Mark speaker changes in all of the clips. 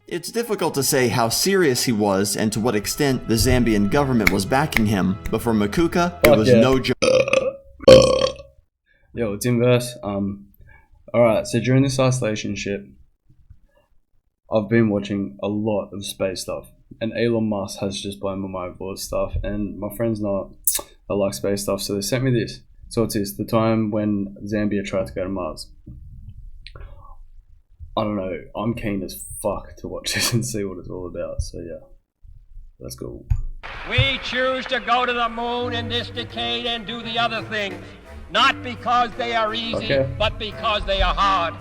Speaker 1: It's difficult to say how serious he was and to what extent the Zambian government was backing him, but for Makuka, it was no joke.
Speaker 2: Yo, it's inverse. Alright, so during this isolation shit, I've been watching a lot of space stuff, and Elon Musk has just blown my mind with all this stuff, and my friends know I like space stuff, so they sent me this. So it's this, the time when Zambia tried to go to Mars. I don't know, I'm keen as fuck to watch this and see what it's all about, so yeah, let's go.
Speaker 3: We choose to go to the moon in this decade and do the other things, not because they are easy, but because they are hard.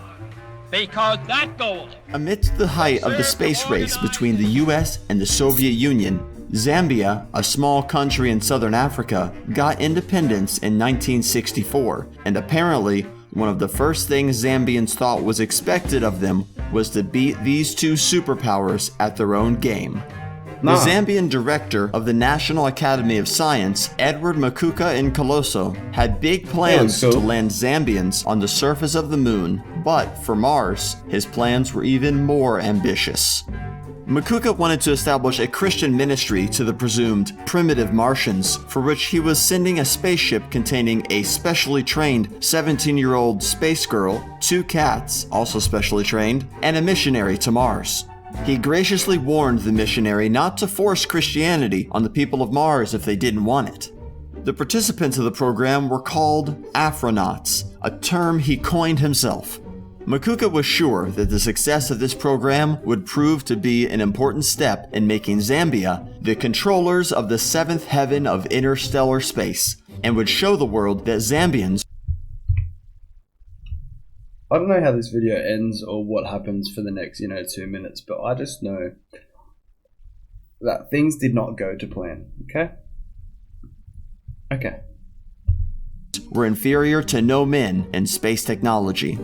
Speaker 3: Because that goal.
Speaker 1: Amidst the height of the space race between the US and the Soviet Union, Zambia, a small country in southern Africa, got independence in 1964, and apparently, one of the first things Zambians thought was expected of them was to beat these two superpowers at their own game. The Zambian director of the National Academy of Science, Edward Makuka Nkoloso, had big plans to land Zambians on the surface of the moon, but for Mars, his plans were even more ambitious. Makuka wanted to establish a Christian ministry to the presumed primitive Martians, for which he was sending a spaceship containing a specially trained 17-year-old space girl, 2 cats, also specially trained, and a missionary to Mars. He graciously warned the missionary not to force Christianity on the people of Mars if they didn't want it. The participants of the program were called Afronauts, a term he coined himself. Makuka was sure that the success of this program would prove to be an important step in making Zambia the controllers of the 7th heaven of interstellar space, and would show the world that Zambians...
Speaker 2: I don't know how this video ends or what happens for the next, 2 minutes, but I just know that things did not go to plan, okay? Okay.
Speaker 1: ...were inferior to no men in space technology.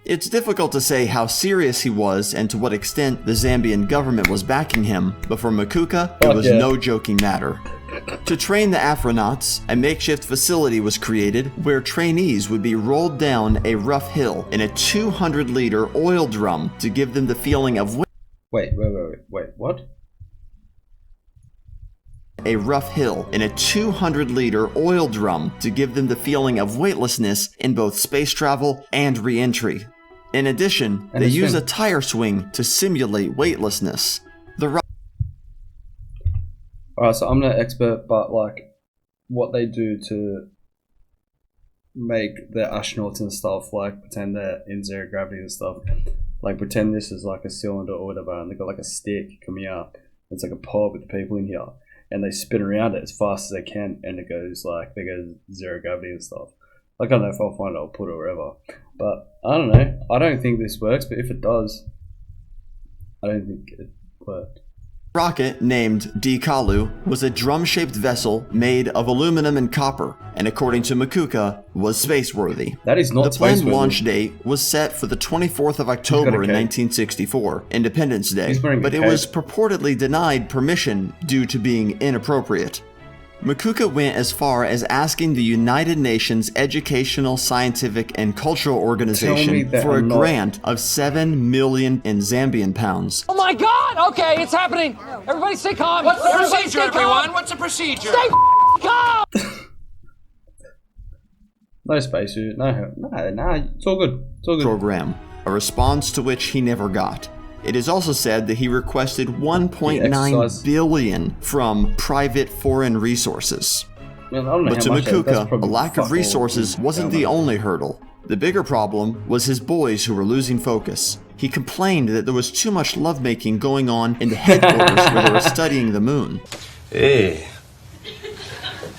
Speaker 1: It's difficult to say how serious he was and to what extent the Zambian government was backing him, but for Makuka, it was no joking matter. To train the Afronauts, a makeshift facility was created where trainees would be rolled down a rough hill in a 200-liter oil drum to give them the feeling of
Speaker 2: Wait, what?
Speaker 1: A rough hill in a 200-liter oil drum to give them the feeling of weightlessness in both space travel and re-entry. In addition, they use a tire swing to simulate weightlessness.
Speaker 2: Alright, so I'm not an expert, but what they do to make the astronauts and stuff, pretend they're in zero gravity and stuff, pretend this is a cylinder or whatever, and they've got a stick coming out. It's like a pod with the people in here, and they spin around it as fast as they can, and it goes they go zero gravity and stuff. I don't know if I'll find it, I'll put it wherever. But I don't know. I don't think this works, but if it does, I don't think it worked.
Speaker 1: Rocket, named Dikalu, was a drum-shaped vessel made of aluminum and copper, and according to Makuka, was space-worthy.
Speaker 2: That is not space-worthy.
Speaker 1: The planned launch date was set for the 24th of October in 1964, Independence Day, but it was purportedly denied permission due to being inappropriate. Makuka went as far as asking the United Nations Educational, Scientific, and Cultural Organization for a grant of 7 million in Zambian pounds.
Speaker 4: Oh my God! Okay, it's happening. Everybody stay calm.
Speaker 5: What's the procedure, everyone? What's the procedure?
Speaker 4: Stay calm!
Speaker 2: No spacesuit. No, it's all good. It's all good.
Speaker 1: Program, a response to which he never got. It is also said that he requested 1.9 billion from private foreign resources. But to Makuka, a lack of resources wasn't the only hurdle. The bigger problem was his boys who were losing focus. He complained that there was too much lovemaking going on in the headquarters where they were studying the moon.
Speaker 6: Hey,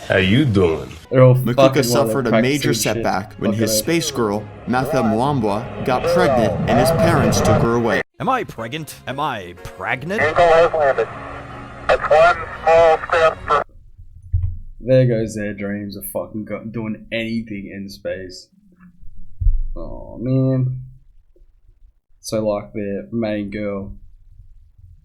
Speaker 6: how you doing?
Speaker 1: Makuka suffered a major setback when his space girl, Matha Mwambwa, got pregnant and his parents took her away.
Speaker 7: Am I pregnant? Am I pregnant?
Speaker 8: Has landed. That's one small step for...
Speaker 2: There goes their dreams of fucking doing anything in space. Oh man. So their main girl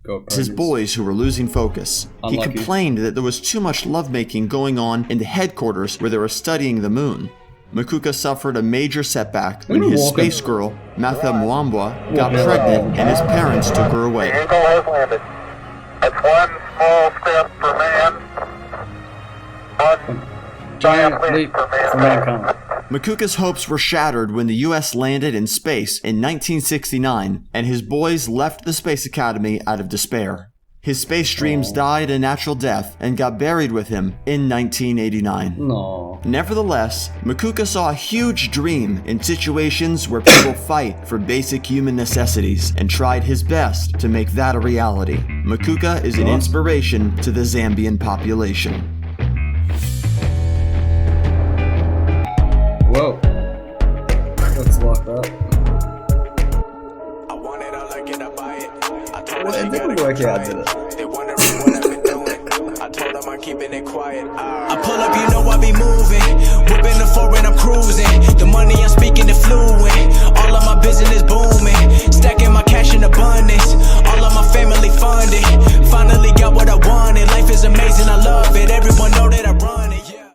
Speaker 2: got pregnant.
Speaker 1: His boys who were losing focus. Unlucky. He complained that there was too much lovemaking going on in the headquarters where they were studying the moon. Makuka suffered a major setback when his space girl, Matha Mwambwa, got pregnant and his parents took her away.
Speaker 8: The Eagle has landed. That's one small step for man, one
Speaker 2: giant leap for mankind.
Speaker 1: Makuka's hopes were shattered when the US landed in space in 1969, and his boys left the Space Academy out of despair. His space dreams died a natural death and got buried with him in 1989.
Speaker 2: No.
Speaker 1: Nevertheless, Makuka saw a huge dream in situations where people fight for basic human necessities and tried his best to make that a reality. Makuka is an inspiration to the Zambian population.
Speaker 2: Whoa. Let's lock that. Well, it didn't work out, did it?
Speaker 9: I pull up, you know I be moving. Whipping the foreign, I'm cruising. The money I'm speaking is fluent. All of my business booming. Stacking my cash in abundance.